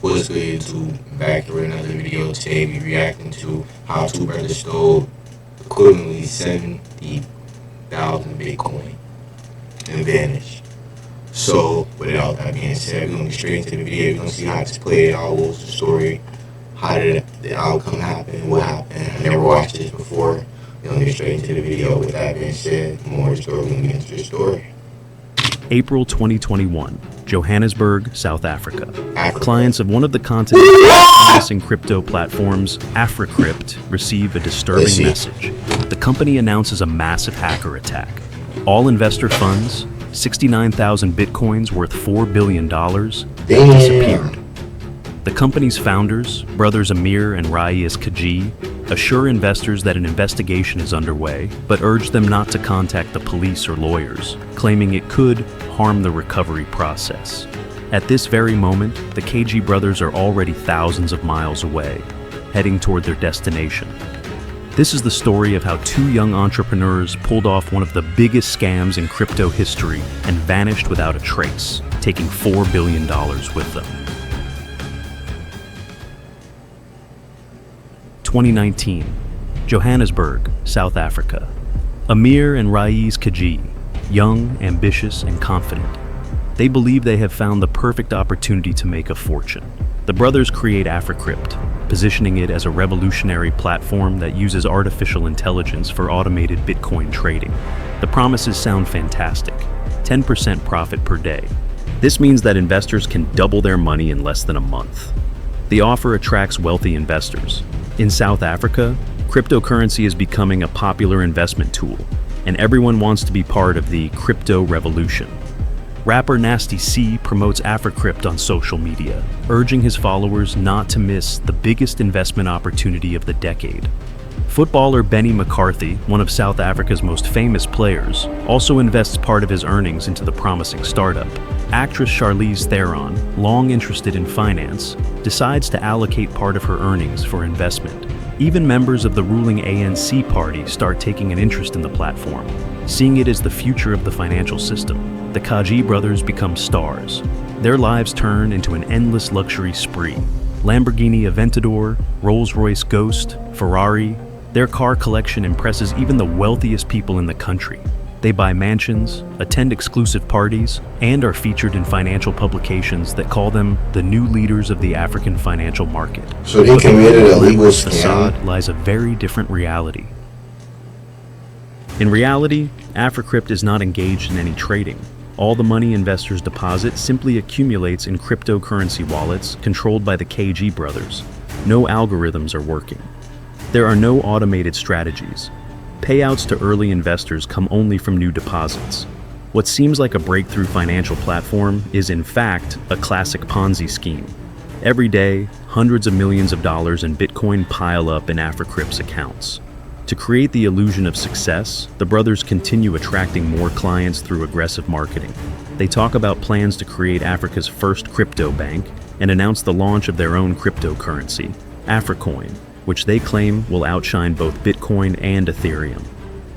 What's good to back for another video. Today we reacting to how two brothers stole equivalently 70,000 Bitcoin and vanished. So without that being said, we're gonna get straight into the video. We're gonna see how this played out, what was the story, how did the outcome happen, what happened. I never watched this before. We're gonna get straight into the video. With that being said, more story, we're gonna get into the story. April 2021, Johannesburg, South Africa. Clients of one of the continent's missing crypto platforms, AfriCrypt, receive a disturbing message. The company announces a massive hacker attack. All investor funds, 69,000 Bitcoins worth $4 billion, disappeared. The company's founders, brothers Amir and Raiz Kaji, assure investors that an investigation is underway, but urge them not to contact the police or lawyers, claiming it could harm the recovery process. At this very moment, the KG brothers are already thousands of miles away, heading toward their destination. This is the story of how two young entrepreneurs pulled off one of the biggest scams in crypto history and vanished without a trace, taking $4 billion with them. 2019, Johannesburg, South Africa. Amir and Raiz Kaji, young, ambitious, and confident. They believe they have found the perfect opportunity to make a fortune. The brothers create AfriCrypt, positioning it as a revolutionary platform that uses artificial intelligence for automated Bitcoin trading. The promises sound fantastic: 10% profit per day. This means that investors can double their money in less than a month. The offer attracts wealthy investors. In South Africa, cryptocurrency is becoming a popular investment tool, and everyone wants to be part of the crypto revolution. Rapper Nasty C promotes AfriCrypt on social media, urging his followers not to miss the biggest investment opportunity of the decade. Footballer Benny McCarthy, one of South Africa's most famous players, also invests part of his earnings into the promising startup. Actress Charlize Theron, long interested in finance, decides to allocate part of her earnings for investment. Even members of the ruling ANC party start taking an interest in the platform, seeing it as the future of the financial system. The Kaji brothers become stars. Their lives turn into an endless luxury spree. Lamborghini Aventador, Rolls-Royce Ghost, Ferrari. Their car collection impresses even the wealthiest people in the country. They buy mansions, attend exclusive parties, and are featured in financial publications that call them the new leaders of the African financial market. So they committed a legal scam. Facade lies a very different reality. In reality, AfriCrypt is not engaged in any trading. All the money investors deposit simply accumulates in cryptocurrency wallets controlled by the KG brothers. No algorithms are working. There are no automated strategies. Payouts to early investors come only from new deposits. What seems like a breakthrough financial platform is in fact a classic Ponzi scheme. Every day, hundreds of millions of dollars in Bitcoin pile up in AfriCrypt's accounts. To create the illusion of success, the brothers continue attracting more clients through aggressive marketing. They talk about plans to create Africa's first crypto bank and announce the launch of their own cryptocurrency, AfriCoin, which they claim will outshine both Bitcoin and Ethereum.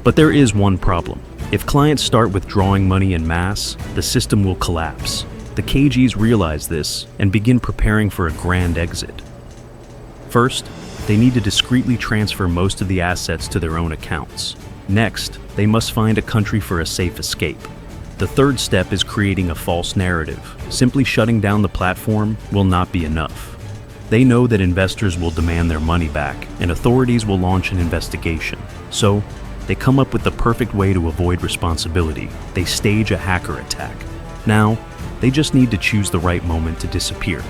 But there is one problem. If clients start withdrawing money en masse, the system will collapse. The KGs realize this and begin preparing for a grand exit. First, they need to discreetly transfer most of the assets to their own accounts. Next, they must find a country for a safe escape. The third step is creating a false narrative. Simply shutting down the platform will not be enough. They know that investors will demand their money back, and authorities will launch an investigation. So, they come up with the perfect way to avoid responsibility. They stage a hacker attack. Now, they just need to choose the right moment to disappear.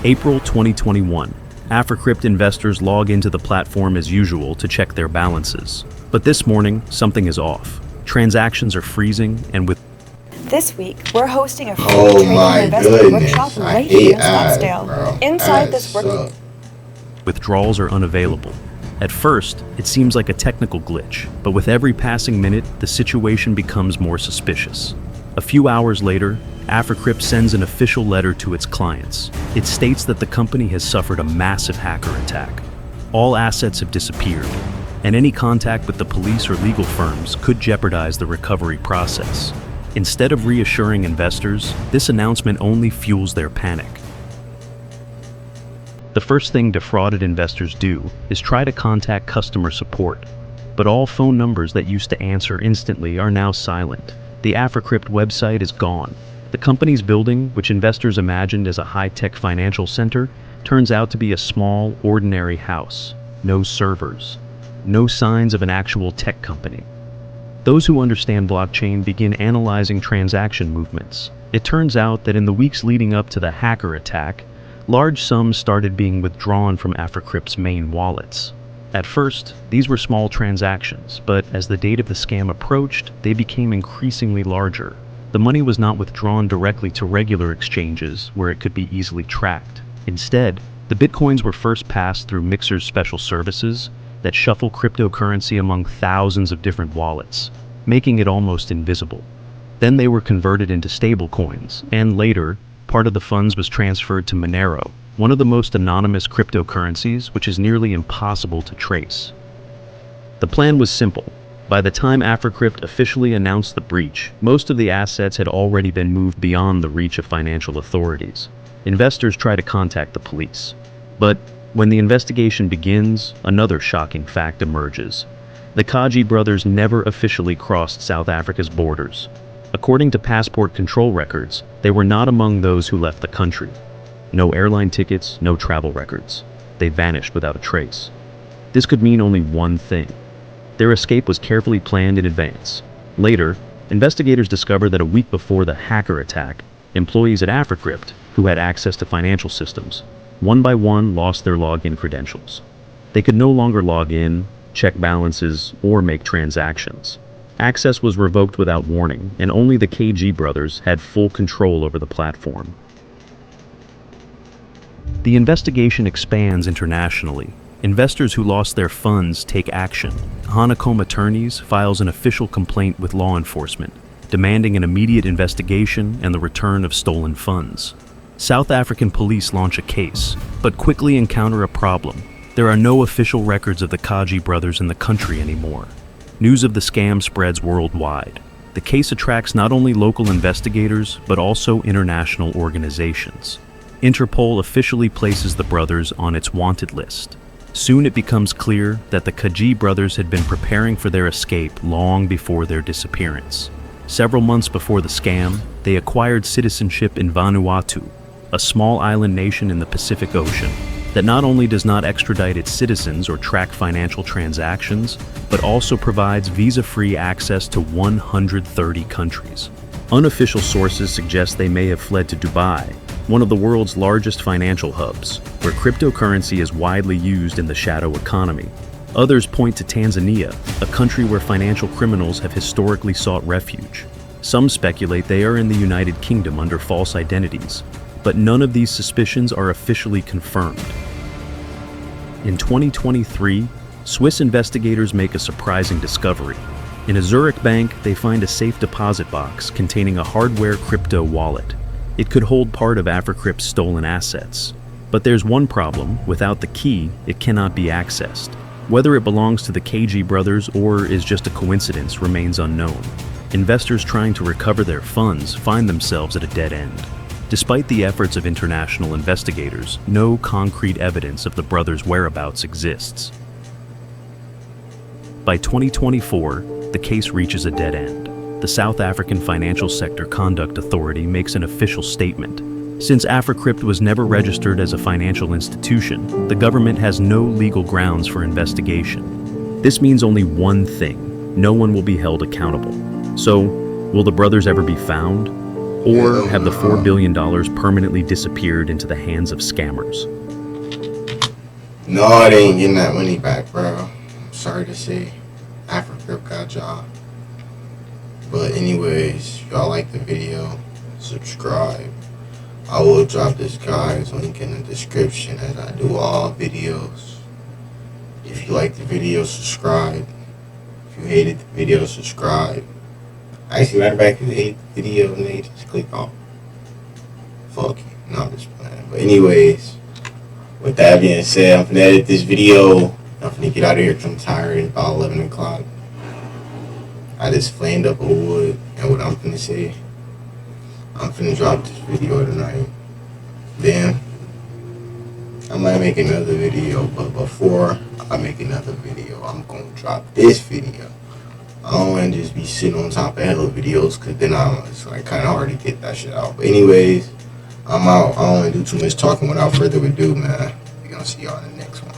April 2021. AfriCrypt investors log into the platform as usual to check their balances. But this morning, something is off. Transactions are freezing, and with This week, we're hosting a free trading and investment workshop right here in Scottsdale. Inside this workshop, withdrawals are unavailable. At first, it seems like a technical glitch, but with every passing minute, the situation becomes more suspicious. A few hours later, AfriCrypt sends an official letter to its clients. It states that the company has suffered a massive hacker attack. All assets have disappeared, and any contact with the police or legal firms could jeopardize the recovery process. Instead of reassuring investors, this announcement only fuels their panic. The first thing defrauded investors do is try to contact customer support, but all phone numbers that used to answer instantly are now silent. The AfriCrypt website is gone. The company's building, which investors imagined as a high-tech financial center, turns out to be a small, ordinary house. No servers. No signs of an actual tech company. Those who understand blockchain begin analyzing transaction movements. It turns out that in the weeks leading up to the hacker attack, large sums started being withdrawn from AfriCrypt's main wallets. At first, these were small transactions, but as the date of the scam approached, they became increasingly larger. The money was not withdrawn directly to regular exchanges where it could be easily tracked. Instead, the bitcoins were first passed through Mixer's special services that shuffle cryptocurrency among thousands of different wallets, making it almost invisible. Then they were converted into stablecoins, and later, part of the funds was transferred to Monero, one of the most anonymous cryptocurrencies which is nearly impossible to trace. The plan was simple. By the time AfriCrypt officially announced the breach, most of the assets had already been moved beyond the reach of financial authorities. Investors try to contact the police. But when the investigation begins, another shocking fact emerges. The Kaji brothers never officially crossed South Africa's borders. According to passport control records, they were not among those who left the country. No airline tickets, no travel records. They vanished without a trace. This could mean only one thing. Their escape was carefully planned in advance. Later, investigators discovered that a week before the hacker attack, employees at AfriCrypt, who had access to financial systems, one by one lost their login credentials. They could no longer log in, check balances, or make transactions. Access was revoked without warning, and only the KG brothers had full control over the platform. The investigation expands internationally. Investors who lost their funds take action. Honeycomb Attorneys files an official complaint with law enforcement, demanding an immediate investigation and the return of stolen funds. South African police launch a case, but quickly encounter a problem. There are no official records of the Kaji brothers in the country anymore. News of the scam spreads worldwide. The case attracts not only local investigators, but also international organizations. Interpol officially places the brothers on its wanted list. Soon it becomes clear that the Kaji brothers had been preparing for their escape long before their disappearance. Several months before the scam, they acquired citizenship in Vanuatu, a small island nation in the Pacific Ocean that not only does not extradite its citizens or track financial transactions, but also provides visa-free access to 130 countries. Unofficial sources suggest they may have fled to Dubai, one of the world's largest financial hubs, where cryptocurrency is widely used in the shadow economy. Others point to Tanzania, a country where financial criminals have historically sought refuge. Some speculate they are in the United Kingdom under false identities, but none of these suspicions are officially confirmed. In 2023, Swiss investigators make a surprising discovery. In a Zurich bank, they find a safe deposit box containing a hardware crypto wallet. It could hold part of AfriCrypt's stolen assets. But there's one problem: without the key, it cannot be accessed. Whether it belongs to the KG brothers or is just a coincidence remains unknown. Investors trying to recover their funds find themselves at a dead end. Despite the efforts of international investigators, no concrete evidence of the brothers' whereabouts exists. By 2024, the case reaches a dead end. The South African Financial Sector Conduct Authority makes an official statement. Since AfriCrypt was never registered as a financial institution, the government has no legal grounds for investigation. This means only one thing: no one will be held accountable. So, will the brothers ever be found? Or have the $4 billion permanently disappeared into the hands of scammers? No, they ain't getting that money back, bro. I'm sorry to say. AfriCrypt got y'all. But anyways, if y'all like the video, subscribe. I will drop this guy's link in the description as I do all videos. If you like the video, subscribe. If you hated the video, subscribe. Actually, matter of fact, if you hate the video, then just click on. Fuck you. No, I'm just playing. But anyways, with that being said, I'm finna edit this video. I'm finna get out of here because I'm tired. It's about 11 o'clock. I just flamed up a wood And what I'm finna say, I'm finna drop this video tonight. Then I might make another video, but before I make another video, I'm gonna drop this video. I don't want to just be sitting on top of hella videos, because then it's like kind of hard to get that shit out. But anyways, I'm out. I don't want to do too much talking. Without further ado, man, we gonna see y'all in the next one.